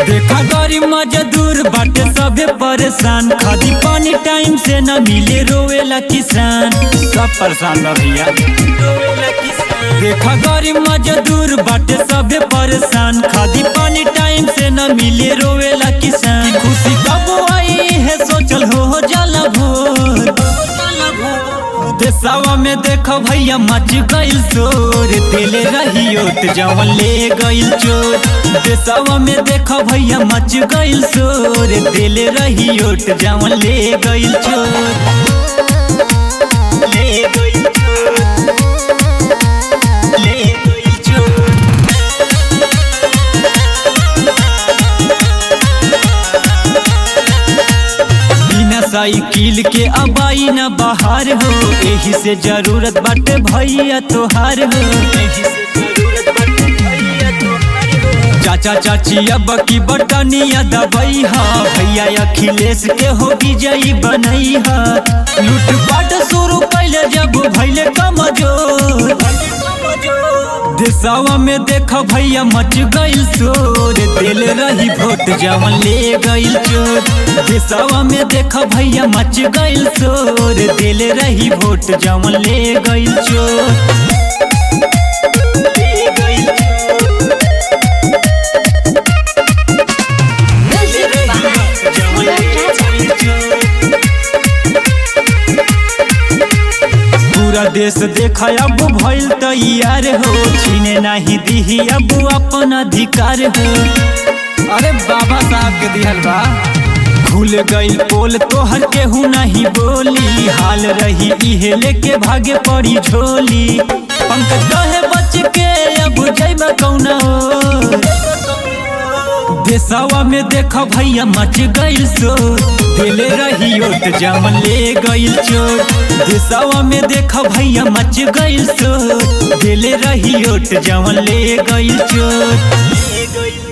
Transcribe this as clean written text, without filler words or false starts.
देखा गरीब मजदूर बाटे सभे परेशान, खादी पानी टाइम से न मिले रोवेला किसान। सब परेशान बा भैया, रोवेला किसान। देखा गरीब मजदूर बाटे सभे परेशान, खादी पानी टाइम से न मिले रोवेला किसान। खुशी कब आई है सोचल हो जाला भोर, देशवा में देखो भैया मच गइल शोर, दिल रही ओट जवन ले गइल चोर। देशवा में देखो भैया मच गइल शोर, दिल रही ओट जवन ले गइल चोर, ले गइल चोर, ले गइल चोर। साइकिल के अबाई न बाहर हो, एही से जरूरत बाटे भैया तोहार हो, एही से जरूरत बाटे भैया तोहार हो। चाचा चाची अब की बटनिया दबई हा, भैया अखिलेश के हो विजयी बनई हा। लूटपाट शुरू कैले जब भैले कमजोर, देशवा में देखो भैया मच गइल शोर, दिल रही वोट जवन ले गइल चोर। देशवा में देखो भैया मच गइल शोर, दिल रही वोट जवन ले गइल चोर, ले गइल चोर, जवन ले गइल चोर। पूरा देश देखा अब भइल तैयार हो, छीने नहीं दीही अब अपन अधिकार हो। अरे बाबा साहब के दिहल बा, भूल गइल पोल तोहर केहू नहीं बोली, हाल रही इहे लेके भागे पड़ी झोली। पंकज कहे बच के अब जइबा कौना ओर, देशवा में देखो भैया मच गइल शोर, दिल रही ओट जवन ले गइल चोर। देशवा में देखो भैया मच गइल शोर, दिल रही ओट जवन ले गइल चोर, ले गइल